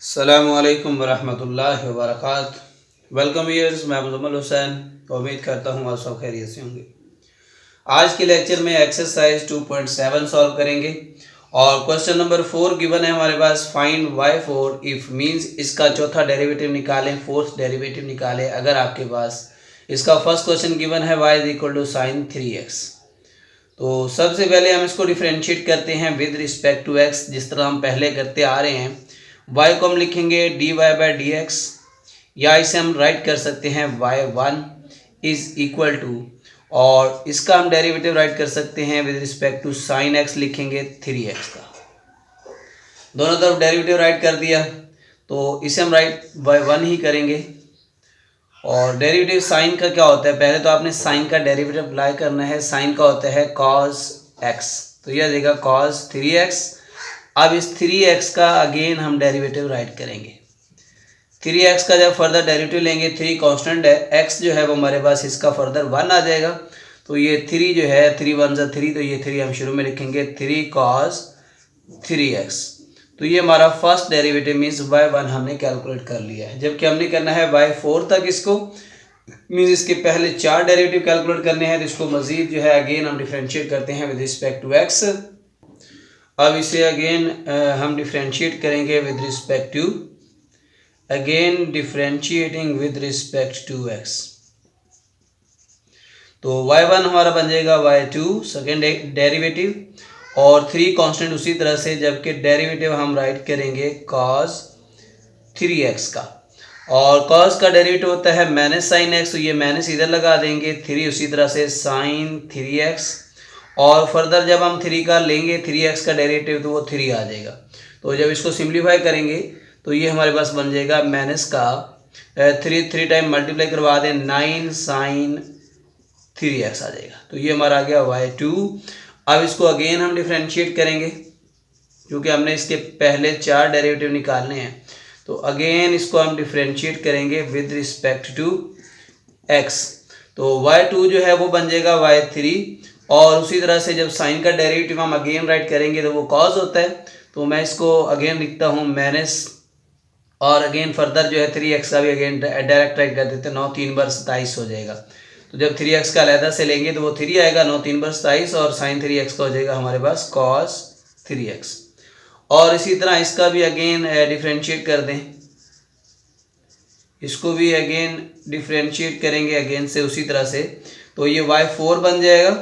अस्सलामुअलैकुम वरहमतुल्लाहि वबरकातुहू। Welcome viewers, मैं मुजम्मिल हुसैन। उम्मीद करता हूँ आप सब खैरियत से होंगे। आज के लेक्चर में एक्सरसाइज 2.7 सॉल्व करेंगे और क्वेश्चन नंबर 4 गिवन है हमारे पास। फाइंड y4 इफ मींस इसका चौथा डेरिवेटिव निकालें, फोर्थ डेरिवेटिव निकालें अगर आपके पास इसका फर्स्ट क्वेश्चन गिवन है y is equal to sine 3x। तो सबसे पहले हम इसको डिफ्रेंशिएट करते हैं विद रिस्पेक्ट टू x, जिस तरह हम पहले करते आ रहे हैं। y को हम लिखेंगे dy बाई डी एक्स, या इसे हम राइट कर सकते हैं y1 इज इक्वल टू, और इसका हम डेरिवेटिव राइट कर सकते हैं with respect to sine x, लिखेंगे 3x का। दोनों तरफ डेरिवेटिव राइट कर दिया तो इसे हम राइट y1 ही करेंगे। और डेरिवेटिव साइन का क्या होता है, पहले तो आपने साइन का डेरिवेटिव अप्लाई करना है। साइन का होता है cos x, तो यह आ जाएगा cos 3x। अब इस 3x का अगेन हम डेरिवेटिव राइट करेंगे। 3x का जब फर्दर डेरिवेटिव लेंगे, 3 कांस्टेंट है, x जो है वो हमारे पास इसका फर्दर 1 आ जाएगा। तो ये 3 जो है 3 1 जा 3, तो ये 3 हम शुरू में लिखेंगे 3 cos 3x। तो ये हमारा फर्स्ट डेरिवेटिव मीन्स y1 हमने कैलकुलेट कर लिया है। जबकि हमने करना है y4 तक, इसको मीन्स इसके पहले 4 डेरिवेटिव कैलकुलेट करने हैं। तो इसको मजीद जो है अगेन हम डिफ्रेंशिएट करते हैं विद रिस्पेक्ट टू x। अब इसे अगेन हम डिफ्रेंशिएट करेंगे with respect to, again differentiating with respect to x। तो y1 हमारा बन जाएगा y2 सेकेंड डेरिवेटिव, और 3 कांस्टेंट उसी तरह से, जबकि डेरिवेटिव हम राइट करेंगे cos 3x का। और cos का डेरिवेटिव होता है माइनस साइन x, तो ये माइनस इधर लगा देंगे, 3 उसी तरह से साइन 3x। और फर्दर जब हम 3 का लेंगे 3x का डेरिवेटिव, तो वो 3 आ जाएगा। तो जब इसको सिंप्लीफाई करेंगे तो ये हमारे पास बन जाएगा माइनस का 3 टाइम मल्टीप्लाई करवा दें, 9 साइन 3x आ जाएगा। तो ये हमारा आ गया y2। अब इसको अगेन हम डिफ्रेंशिएट करेंगे क्योंकि हमने इसके पहले 4 डेरिवेटिव निकालने हैं। तो अगेन इसको हम डिफ्रेंशिएट करेंगे विद रिस्पेक्ट टू x। तो y2 जो है वो बन जाएगा y3। और उसी तरह से जब साइन का डेरिवेटिव हम अगेन राइट करेंगे तो वो cos होता है। तो मैं इसको अगेन लिखता हूँ माइनस, और अगेन फर्दर जो है 3x का भी अगेन डायरेक्ट राइट कर देते हैं। 9 3 बार 27 हो जाएगा। तो जब 3x का अलहदा से लेंगे तो वो 3 आएगा, 9 3 बार 27, और साइन 3x का हो जाएगा हमारे पास cos 3x। और इसी तरह इसका भी अगेन डिफ्रेंशिएट कर दें, इसको भी अगेन डिफ्रेंशिएट करेंगे अगेन से उसी तरह से। तो ये y4 बन जाएगा,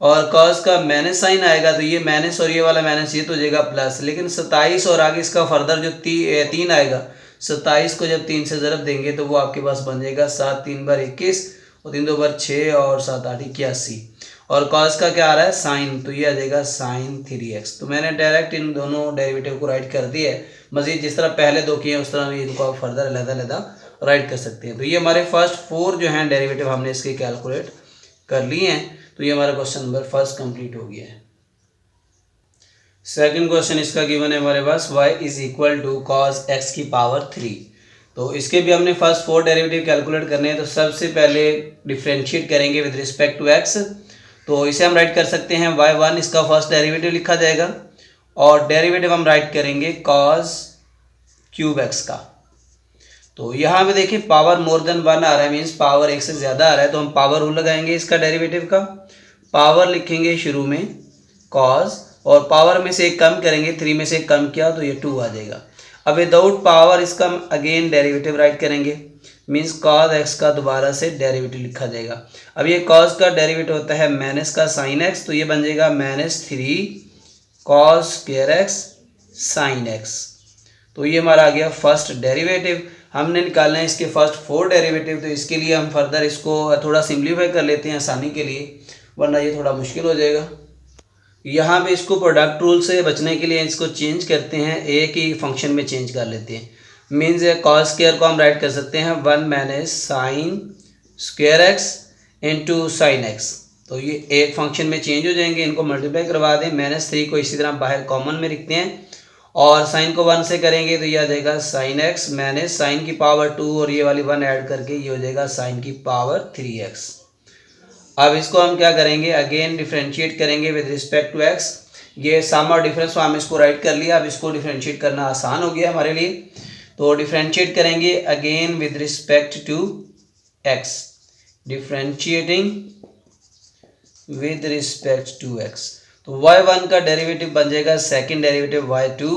और cos का माइनस साइन आएगा, तो ये माइनस और ये वाला माइनस, ये तो हो जाएगा प्लस। लेकिन 27 और आगे इसका फर्दर जो 3 आएगा, 27 को जब 3 से ज़रब देंगे तो वो आपके पास बन जाएगा 7 3 बार 21, और 3 2 बार 6, और 7 8 81। और cos का क्या आ रहा है साइन, तो ये आ जाएगा साइन 3x। तो मैंने डायरेक्ट इन दोनों डेरिवेटिव को राइट कर दिया है। मजीद जिस तरह पहले 2 किए उस तरह भी इनको आप फर्दर अलग-अलग राइट कर सकते हैं। तो ये हमारे फर्स्ट 4 जो हैं डेरिवेटिव हमने इसके कैलकुलेट कर लिए हैं। तो ये हमारा क्वेश्चन नंबर फर्स्ट कंप्लीट हो गया है। सेकंड क्वेश्चन इसका गिवन है हमारे पास y is equal to cos x की पावर 3। तो इसके भी हमने फर्स्ट 4 डेरिवेटिव कैलकुलेट करने हैं। तो सबसे पहले डिफ्रेंशिएट करेंगे विद रिस्पेक्ट टू x। तो इसे हम राइट कर सकते हैं y1, इसका फर्स्ट डेरिवेटिव लिखा जाएगा, और डेरिवेटिव हम राइट करेंगे cos क्यूब x का। तो यहाँ पे देखिए पावर मोर देन 1 आ रहा है, मीन्स पावर 1 से ज़्यादा आ रहा है। तो हम पावर रूल लगाएंगे इसका डेरिवेटिव का, पावर लिखेंगे शुरू में cos, और पावर में से एक कम करेंगे, 3 में से एक कम किया तो ये 2 आ जाएगा। अब विदाउट पावर इसका हम अगेन डेरिवेटिव राइट करेंगे, मीन्स cos x का दोबारा से डेरिवेटिव लिखा जाएगा। अब ये cos का डेरिवेटिव होता है माइनस का साइन x, तो ये बन जाएगा -3 cos square x sine x। तो ये हमारा आ गया फर्स्ट डेरिवेटिव। हमने निकालना है इसके फर्स्ट 4 डेरिवेटिव। तो इसके लिए हम फर्दर इसको थोड़ा सिंप्लीफाई कर लेते हैं आसानी के लिए, वरना ये थोड़ा मुश्किल हो जाएगा। यहाँ पे इसको प्रोडक्ट रूल से बचने के लिए इसको चेंज करते हैं, एक ही फंक्शन में चेंज कर लेते हैं। मीन्स cos स्क्वायर को हम राइट कर सकते हैं 1 minus sine square x into sine x। तो ये एक फंक्शन में चेंज हो जाएंगे, इनको मल्टीप्लाई करवा दें। -3 को इसी तरह बाहर कॉमन में रखते हैं, और साइन को 1 से करेंगे तो ये आ जाएगा साइन x माइनस साइन की पावर 2, और ये वाली 1 ऐड करके ये हो जाएगा साइन की पावर 3x। अब इसको हम क्या करेंगे, अगेन डिफ्रेंशिएट करेंगे विद रिस्पेक्ट टू x। ये सम और डिफरेंस हम इसको राइट कर लिया। अब इसको डिफ्रेंशिएट करना आसान हो गया हमारे लिए। तो डिफ्रेंशिएट करेंगे again with respect to x, differentiating with respect to x. तो y1 का डेरिवेटिव बन जाएगा सेकेंड डेरिवेटिव y2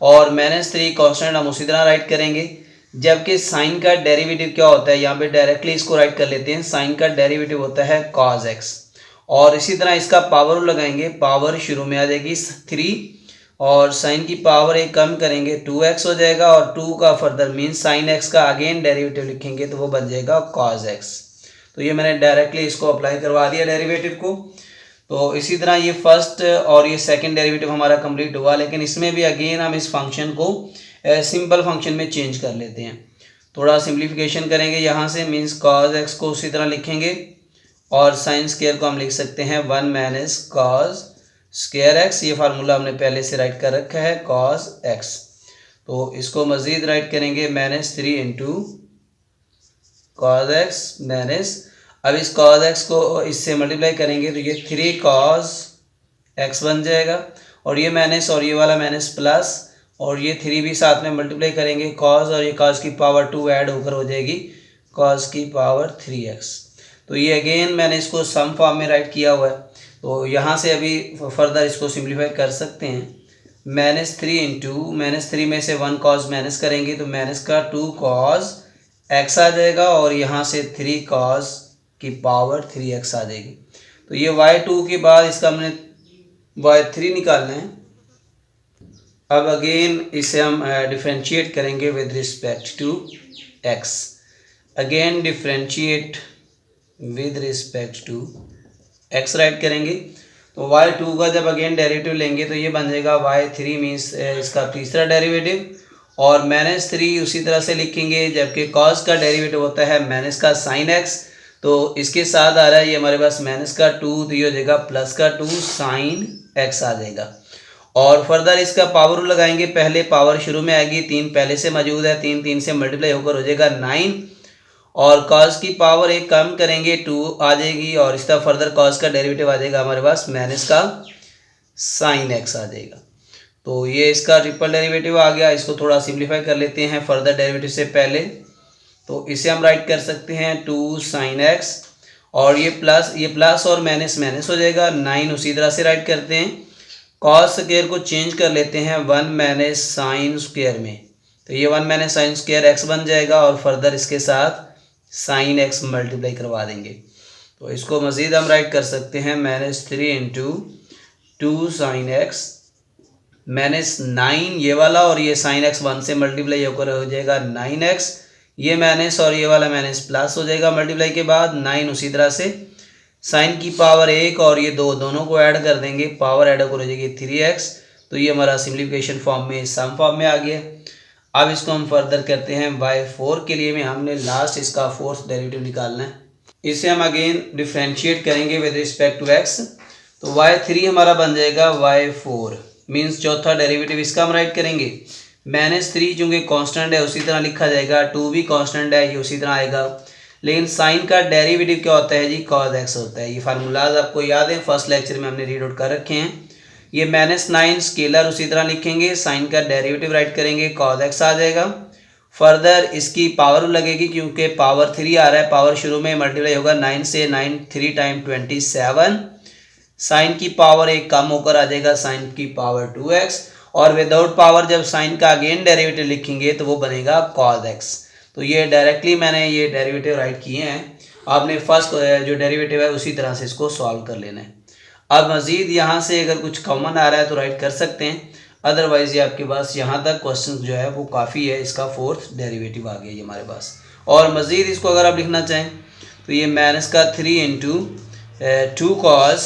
और -3 कांस्टेंट हम उसी तरह राइट करेंगे। जबकि साइन का डेरिवेटिव क्या होता है, यहाँ पे डायरेक्टली इसको राइट कर लेते हैं। साइन का डेरिवेटिव होता है cos x और इसी तरह इसका पावर लगाएंगे, पावर शुरू में आ जाएगी 3 और साइन की पावर एक कम करेंगे 2x हो जाएगा और 2 का फर्दर मीन्स साइन x का अगेन डेरिवेटिव लिखेंगे तो वो बन जाएगा cos x। तो ये मैंने डायरेक्टली इसको अप्लाई करवा दिया डेरिवेटिव को। तो इसी तरह ये फर्स्ट और ये सेकंड डेरिवेटिव हमारा कंप्लीट हुआ, लेकिन इसमें भी अगेन हम इस फंक्शन को सिंपल फंक्शन में चेंज कर लेते हैं। थोड़ा सिंप्लीफिकेशन करेंगे यहाँ से, मीन्स cos x को उसी तरह लिखेंगे और साइन स्क्वायर को हम लिख सकते हैं 1 माइनस cos स्क्वायर x। ये फार्मूला हमने पहले से राइट कर रखा है cos x। तो इसको मज़ीद राइट करेंगे -3 इंटू cos x माइनस, अब इस cos x को इससे मल्टीप्लाई करेंगे तो ये 3 cos x बन जाएगा और ये माइनस और ये वाला माइनस प्लस और ये 3 भी साथ में मल्टीप्लाई करेंगे cos और ये cos की पावर 2 ऐड होकर हो जाएगी cos की पावर 3x। तो ये अगेन मैंने इसको सम फॉर्म में राइट किया हुआ है। तो यहाँ से अभी फर्दर इसको सिंप्लीफाई कर सकते हैं। -3 इंटू -3 में से 1 cos माइनस करेंगे तो माइनस का 2 cos x आ जाएगा और यहाँ से 3 cos की पावर 3x आ जाएगी। तो ये y2 के बाद इसका हमने y3 निकालना है। अब अगेन इसे हम डिफ्रेंशिएट करेंगे with respect to x, again differentiate with respect to x right करेंगे। तो y2 का जब अगेन डेरिवेटिव लेंगे तो ये बन जाएगा y3 मीन्स इसका तीसरा डेरिवेटिव और -3 उसी तरह से लिखेंगे। जबकि cos का डेरिवेटिव होता है माइनस का sin x, तो इसके साथ आ रहा है ये हमारे पास माइनस का 2 तो ये हो जाएगा प्लस का 2 sin x आ जाएगा। और फर्दर इसका पावर लगाएंगे, पहले पावर शुरू में आएगी 3 पहले से मौजूद है, 3 3 से मल्टीप्लाई होकर हो जाएगा 9 और cos की पावर एक कम करेंगे 2 आ जाएगी और इसका फर्दर cos का डेरिवेटिव आ जाएगा हमारे पास माइनस का sin x आ जाएगा। तो ये इसका ट्रिपल डेरिवेटिव आ गया। इसको थोड़ा सिंप्लीफाई कर लेते हैं फर्दर डेरिवेटिव से पहले। तो इसे हम राइट कर सकते हैं 2 sin x और ये प्लस और माइनस माइनस हो जाएगा, 9 उसी तरह से राइट करते हैं। cos स्क्वायर को चेंज कर लेते हैं 1 माइनस साइन स्क्वायर में, तो ये 1 माइनस साइन स्क्वायर x बन जाएगा और फर्दर इसके साथ sin x मल्टीप्लाई करवा देंगे। तो इसको मज़ीद हम राइट कर सकते हैं -3 इंटू 2 sin x -9 ये वाला और ये sin x 1 से मल्टीप्लाई होकर हो जाएगा 9x, ये माइनस और ये वाला माइनस प्लस हो जाएगा मल्टीप्लाई के बाद 9 उसी तरह से साइन की पावर 1 और ये दोनों को ऐड कर देंगे, पावर ऐड होकर हो जाएगी 3x। तो ये हमारा सिंप्लीफिकेशन फॉर्म में सम फॉर्म में आ गया। अब इसको हम फर्दर करते हैं y4 के लिए में हमने लास्ट इसका फोर्थ डेरिवेटिव निकालना है। इसे हम अगेन डिफ्रेंशिएट करेंगे विद रिस्पेक्ट टू x। तो y3 हमारा बन जाएगा y4 मीन्स चौथा डेरिवेटिव इसका हम राइट करेंगे। -3 चूँकि कांस्टेंट है उसी तरह लिखा जाएगा, 2 भी कांस्टेंट है ये उसी तरह आएगा। लेकिन साइन का डेरिवेटिव क्या होता है जी, cos x होता है। ये फार्मूलाज आपको याद है, फर्स्ट लेक्चर में हमने रीड आउट कर रखे हैं। ये -9 स्केलर उसी तरह लिखेंगे, साइन का डेरिवेटिव राइट करेंगे cos x आ जाएगा। फर्दर इसकी पावर लगेगी क्योंकि पावर 3 आ रहा है, पावर शुरू में मल्टीप्लाई होगा 9 से, 9 3 टाइम 27, साइन की पावर एक कम होकर आ जाएगा साइन की पावर 2x और विदाउट पावर जब साइन का अगेन डेरिवेटिव लिखेंगे तो वो बनेगा cos x। तो ये डायरेक्टली मैंने ये डेरिवेटिव राइट किए हैं, आपने फर्स्ट जो डेरिवेटिव है उसी तरह से इसको सॉल्व कर लेना है। अब मज़ीद यहाँ से अगर कुछ कॉमन आ रहा है तो राइट कर सकते हैं, अदरवाइज ये आपके पास यहाँ तक क्वेश्चन जो है वो काफ़ी है। इसका फोर्थ डेरिवेटिव आ गया ये हमारे पास। और मज़ीद इसको अगर आप लिखना चाहें तो ये माइनस का 3 इंटू 2 cos,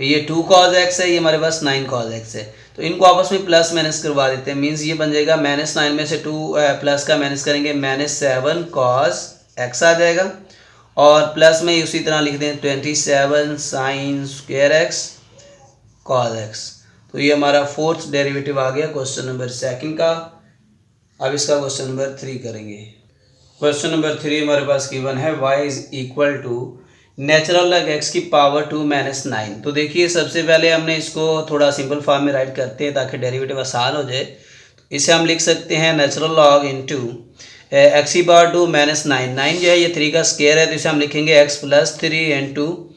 ये 2 cos x है, ये हमारे पास 9 cos x है। तो इनको आपस में प्लस माइनस करवा देते हैं, मीन्स ये बन जाएगा -9 में से 2 प्लस का माइनस करेंगे -7 cos x आ जाएगा और प्लस में उसी तरह लिख दें 27 sin square x cos x। तो ये हमारा फोर्थ डेरिवेटिव आ गया क्वेश्चन नंबर सेकंड का। अब इसका क्वेश्चन नंबर 3 करेंगे। क्वेश्चन नंबर 3 हमारे पास गिवन है y is equal to natural log x की पावर 2 -9। तो देखिए सबसे पहले हमने इसको थोड़ा सिंपल फॉर्म में राइट करते हैं ताकि डेरिवेटिव आसान हो जाए। इसे हम लिख सकते हैं natural log into x⁻² minus 9 जो है ये 3 का स्क्वायर है, तो इसे हम लिखेंगे x+3 इंटू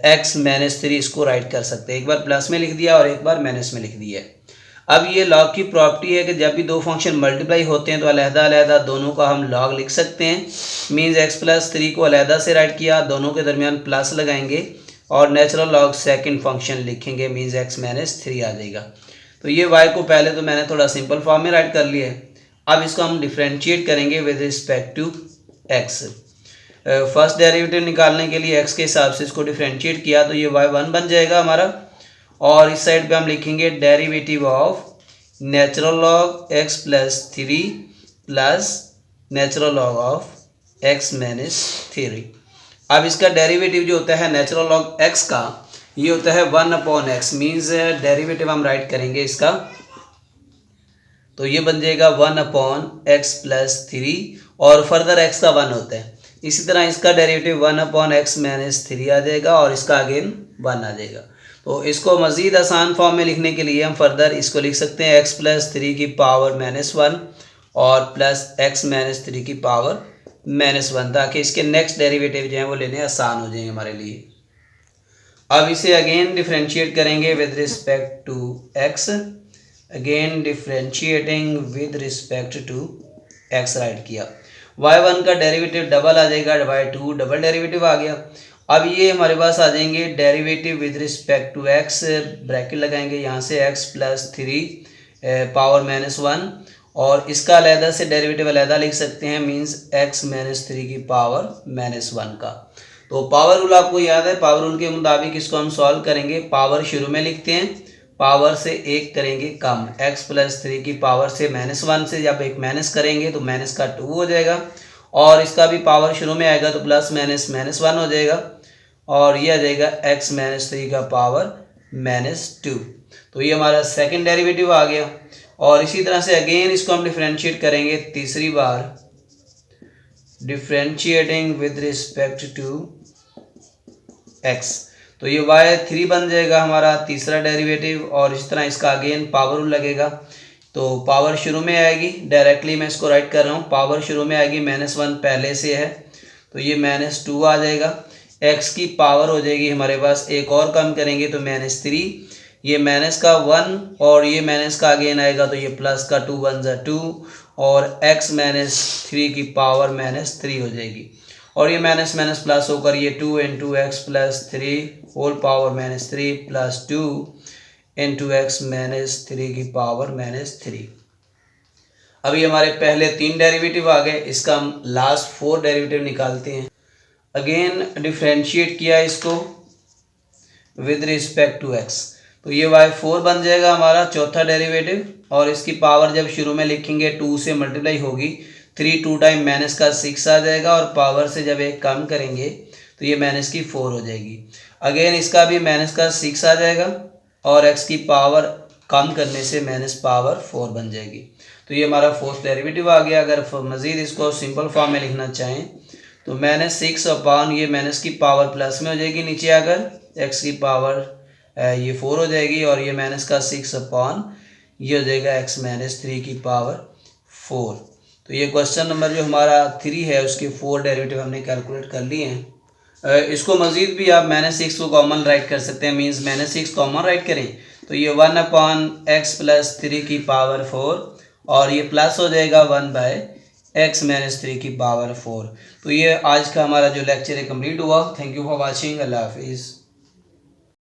x-3। इसको राइट कर सकते हैं, एक बार प्लस में लिख दिया और एक बार माइनस में लिख दिया। अब ये लॉग की प्रॉपर्टी है कि जब भी दो फंक्शन मल्टीप्लाई होते हैं तो अलग-अलग दोनों का हम लॉग लिख सकते हैं। मीन्स x+3 को अलग से राइट किया, दोनों के दरमियान प्लस लगाएंगे और नेचुरल लॉग सेकंड फंक्शन लिखेंगे, मीन्स x-3 आ जाएगा। तो ये y को पहले तो मैंने थोड़ा सिंपल फॉर्म में राइट कर लिया है। अब इसको हम डिफ्रेंशिएट करेंगे with respect to x। First derivative निकालने के लिए x के हिसाब से इसको डिफ्रेंशिएट किया तो ये y1 बन जाएगा हमारा, और इस साइड पे हम लिखेंगे derivative of natural log x+3 plus natural log of x-3। अब इसका डेरिवेटिव जो होता है नेचुरल लॉग x का, ये होता है 1/x। मीन्स डेरिवेटिव हम राइट करेंगे इसका, तो ये बन जाएगा 1/x+3 और फर्दर x का 1 होता है। इसी तरह इसका डेरिवेटिव 1/x-3 आ जाएगा और इसका अगेन 1 आ जाएगा। तो इसको मज़ीद आसान फॉर्म में लिखने के लिए हम फर्दर इसको लिख सकते हैं x+3 की पावर -1 और प्लस x-3 की पावर -1, ताकि इसके नेक्स्ट डेरिवेटिव जो हैं वो लेने आसान हो जाएंगे हमारे लिए। अब इसे अगेन डिफ्रेंशिएट करेंगे with respect to x, again differentiating with respect to x right किया। y1 का डेरिवेटिव डबल आ जाएगा, y2 डबल डेरिवेटिव आ गया। अब ये हमारे पास आ जाएंगे derivative with respect to x, bracket लगाएंगे यहाँ से x+3 पावर -1 और इसका अलहदा से डेरिवेटिव अलहदा लिख सकते हैं, मीन्स x-3 की पावर -1 का। तो पावर रूल आपको याद है, पावर रूल के मुताबिक इसको हम सॉल्व करेंगे। पावर शुरू में लिखते हैं, पावर से एक करेंगे कम, x+3 की पावर से -1 से जब एक माइनस करेंगे तो माइनस का 2 हो जाएगा, और इसका भी पावर शुरू में आएगा तो प्लस माइनस -1 हो जाएगा, और ये आ जाएगा x-3 का पावर -2। तो ये हमारा सेकंड डेरिवेटिव आ गया। और इसी तरह से अगेन इसको हम डिफ्रेंशिएट करेंगे तीसरी बार, differentiating with respect to x। तो ये y3 बन जाएगा हमारा तीसरा डेरिवेटिव, और इस तरह इसका अगेन पावर लगेगा। तो पावर शुरू में आएगी, डायरेक्टली मैं इसको राइट कर रहा हूँ, पावर शुरू में आएगी -1 पहले से है तो ये -2 आ जाएगा। x की पावर हो जाएगी हमारे पास, एक और कम करेंगे तो -3, ये माइनस का 1 और ये माइनस का अगेन आएगा तो ये प्लस का 2 बन जाए 2, और x-3 की पावर -3 हो जाएगी, और ये माइनस माइनस प्लस होकर ये 2 into x+3 whole power -3 plus 2 into x-3 की पावर -3। अभी हमारे पहले 3 डेरिवेटिव आ गए, इसका हम लास्ट 4 डेरिवेटिव निकालते हैं। अगेन डिफ्रेंशिएट किया इसको विद रिस्पेक्ट टू x, तो ये y4 बन जाएगा हमारा चौथा डेरिवेटिव, और इसकी पावर जब शुरू में लिखेंगे 2 से मल्टीप्लाई होगी, 3 2 टाइम माइनस का 6 आ जाएगा, और पावर से जब एक कम करेंगे तो ये माइनस की 4 हो जाएगी। अगेन इसका भी माइनस का 6 आ जाएगा, और x की पावर कम करने से माइनस पावर 4 बन जाएगी। तो ये हमारा फोर्थ डेरिवेटिव आ गया। अगर मज़ीद इसको सिंपल फॉर्म में लिखना चाहें तो -6 अपॉन ये माइनस की पावर प्लस में हो जाएगी नीचे आकर, x की पावर ये 4 हो जाएगी, और ये माइनस का 6 अपॉन ये हो जाएगा x-3 की पावर 4। तो ये क्वेश्चन नंबर जो हमारा 3 है उसके 4 डेरिवेटिव हमने कैलकुलेट कर लिए हैं। इसको मज़ीद भी आप -6 को कॉमन राइट कर सकते हैं, मीन्स -6 कॉमन राइट करें तो ये 1/x+3 की पावर 4, और ये प्लस हो जाएगा 1/x-3 की पावर 4। तो ये आज का हमारा जो लेक्चर है कंप्लीट हुआ। Thank you for watching. अल्लाह हाफिज़।